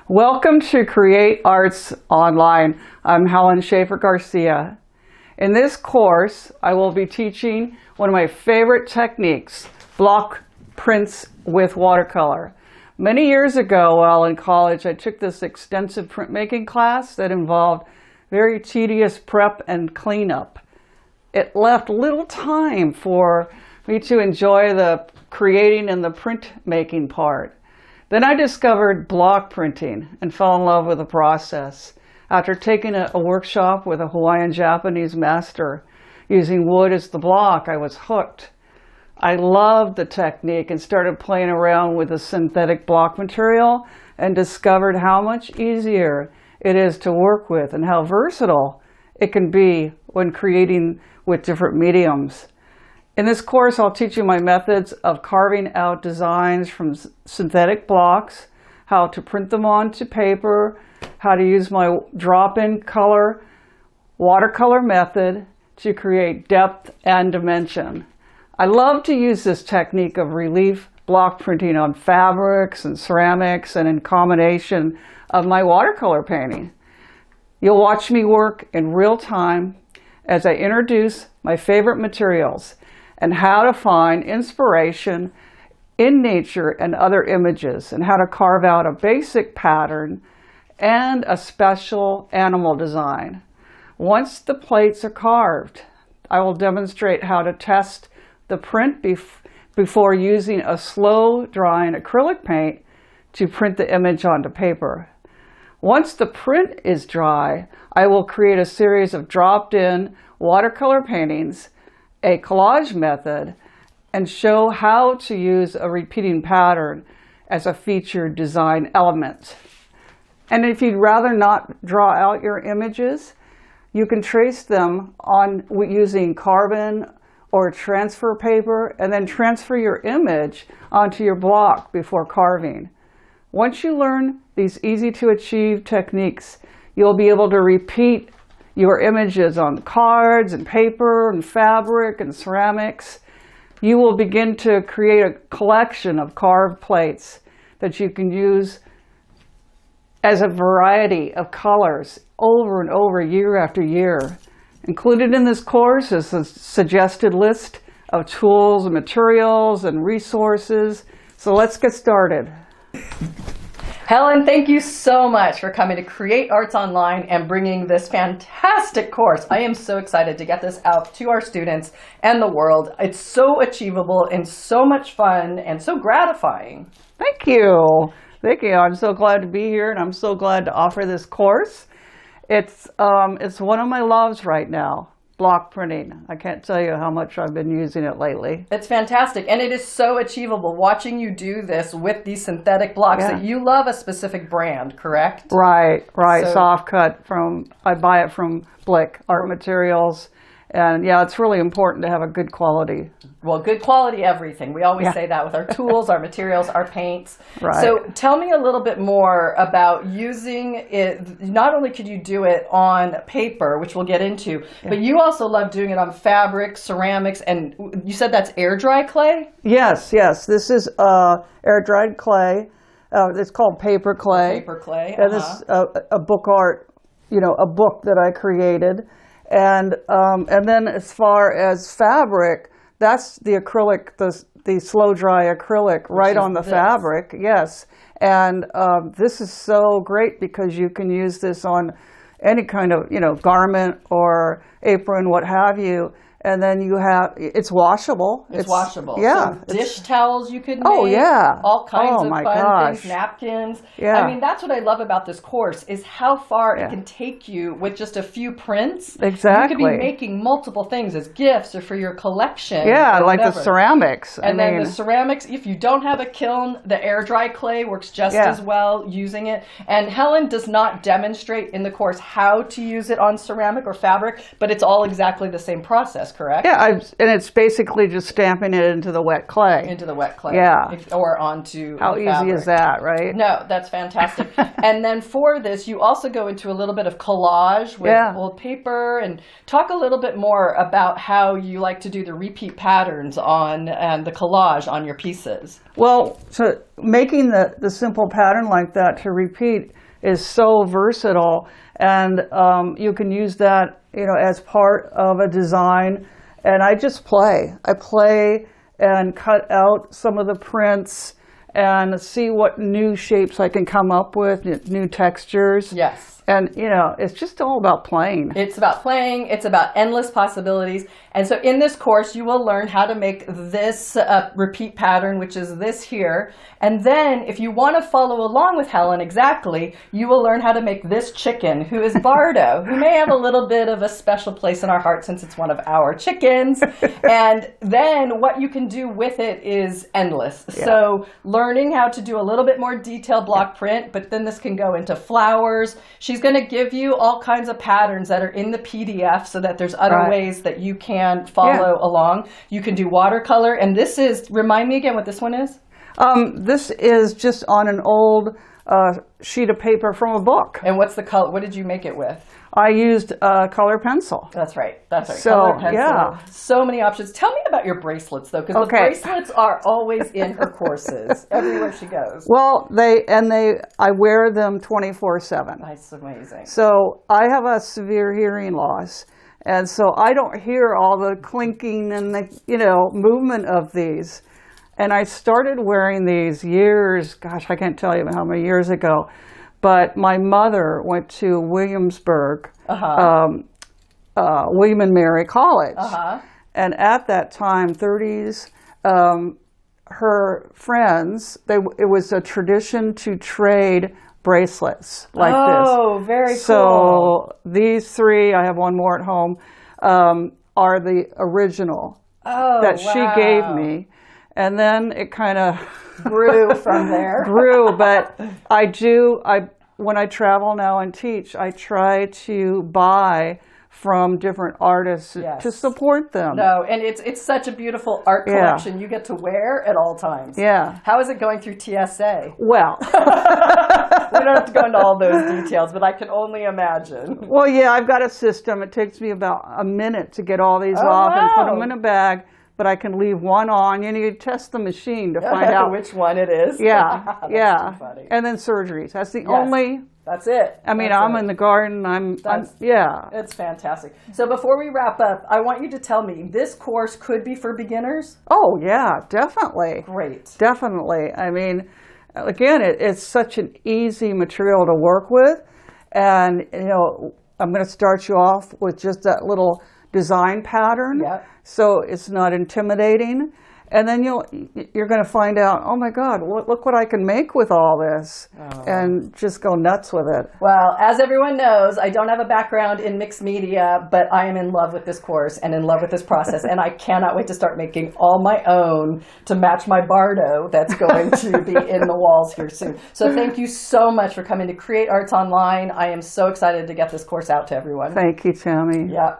Welcome to Create Arts Online. I'm Helen Shafer Garcia. In this course, I will be teaching one of my favorite techniques, block prints with watercolor. Many years ago while in college, I took this extensive printmaking class that involved very tedious prep and cleanup. It left little time for me to enjoy the creating and the printmaking part. Then I discovered block printing and fell in love with the process. After taking a workshop with a Hawaiian Japanese master using wood as the block, I was hooked. I loved the technique and started playing around with the synthetic block material and discovered how much easier it is to work with and how versatile it can be when creating with different mediums. In this course, I'll teach you my methods of carving out designs from synthetic blocks, how to print them onto paper, how to use my drop-in color watercolor method to create depth and dimension. I love to use this technique of relief block printing on fabrics and ceramics and in combination of my watercolor painting. You'll watch me work in real time as I introduce my favorite materials and how to find inspiration in nature and other images, and how to carve out a basic pattern and a special animal design. Once the plates are carved, I will demonstrate how to test the print before using a slow drying acrylic paint to print the image onto paper. Once the print is dry, I will create a series of dropped-in watercolor paintings, a collage method, and show how to use a repeating pattern as a featured design element. And if you'd rather not draw out your images, you can trace them on using carbon or transfer paper and then transfer your image onto your block before carving. Once you learn these easy to achieve techniques, you'll be able to repeat your images on cards and paper and fabric and ceramics. You will begin to create a collection of carved plates that you can use as a variety of colors over and over, year after year. Included in this course is a suggested list of tools and materials and resources. So let's get started. Helen, thank you so much for coming to Create Arts Online and bringing this fantastic course. I am so excited to get this out to our students and the world. It's so achievable and so much fun and so gratifying. Thank you. Thank you. I'm so glad to be here, and I'm so glad to offer this course. It's one of my loves right now. Block printing. I can't tell you how much I've been using it lately. It's fantastic, and it is so achievable. Watching you do this with these synthetic blocks, that you love a specific brand, correct? Right. So, soft cut I buy it from Blick Art Materials. And yeah, it's really important to have a good quality. Well, good quality everything. We always say that with our tools, our materials, our paints. Right. So tell me a little bit more about using it. Not only could you do it on paper, which we'll get into, but you also love doing it on fabric, ceramics, and you said that's air dry clay? Yes. This is air dried clay. It's called paper clay. Paper clay. And this is a book art, a book that I created. And then as far as fabric, that's the acrylic, the slow dry acrylic right on the fabric. Yes. And this is so great because you can use this on any kind of, garment or apron, what have you. And then it's washable. It's washable. Yeah. So dish towels you could make. Oh, yeah. All kinds of fun things, napkins. Yeah. I mean, that's what I love about this course is how far it can take you with just a few prints. Exactly. You could be making multiple things as gifts or for your collection. Yeah, like the ceramics. And then the ceramics, if you don't have a kiln, the air dry clay works just as well using it. And Helen does not demonstrate in the course how to use it on ceramic or fabric, but it's all exactly the same process. correct? Yeah, and it's basically just stamping it into the wet clay. Into the wet clay. Yeah. Or onto How the easy fabric. is that, right? No, that's fantastic. And then for this, you also go into a little bit of collage with old paper, and talk a little bit more about how you like to do the repeat patterns on and the collage on your pieces. Well, so making the simple pattern like that to repeat is so versatile, and you can use that, as part of a design. And I just play. I play and cut out some of the prints and see what new shapes I can come up with, new textures. Yes. And, it's just all about playing. It's about playing. It's about endless possibilities. And so in this course, you will learn how to make this repeat pattern, which is this here. And then if you want to follow along with Helen exactly, you will learn how to make this chicken, who is Bardo, who may have a little bit of a special place in our heart since it's one of our chickens. And then what you can do with it is endless. Yeah. So learning how to do a little bit more detailed block print, but then this can go into flowers. She's going to give you all kinds of patterns that are in the PDF so that there's other ways that you can follow along. You can do watercolor. And this is, remind me again what this one is? This is just on an old sheet of paper from a book. And what's the color? What did you make it with? I used color pencil. That's right. That's right. So, color pencil. Yeah. So many options. Tell me about your bracelets, though, because the bracelets are always in her courses everywhere she goes. Well, I wear them 24/7. That's amazing. So I have a severe hearing loss, and so I don't hear all the clinking and the movement of these. And I started wearing these I can't tell you how many years ago. But my mother went to Williamsburg, William and Mary College. And at that time, 30s, her friends, it was a tradition to trade bracelets like this. Oh, very cool. So these three, I have one more at home, are the original that she gave me. And then it kind of grew from there. But when I travel now and teach, I try to buy from different artists to support them. No, and it's such a beautiful art collection you get to wear at all times. Yeah. How is it going through TSA? Well, we don't have to go into all those details, but I can only imagine. Well, yeah, I've got a system. It takes me about a minute to get all these off and put them in a bag. But I can leave one on. You need to test the machine to find out which one it is. Yeah, That's too funny. And then surgeries. That's the only. That's it. I mean, I'm in the garden. It's fantastic. So before we wrap up, I want you to tell me, this course could be for beginners? Oh, yeah, definitely. Great. Definitely. I mean, again, it's such an easy material to work with. And, I'm going to start you off with just that little design pattern. Yep. So it's not intimidating. And then you're going to find out, oh my God, look what I can make with all this, and just go nuts with it. Well, as everyone knows, I don't have a background in mixed media, but I am in love with this course and in love with this process, and I cannot wait to start making all my own to match my Bardo that's going to be in the walls here soon. So thank you so much for coming to Create Arts Online. I am so excited to get this course out to everyone. Thank you, Tammy. Yeah.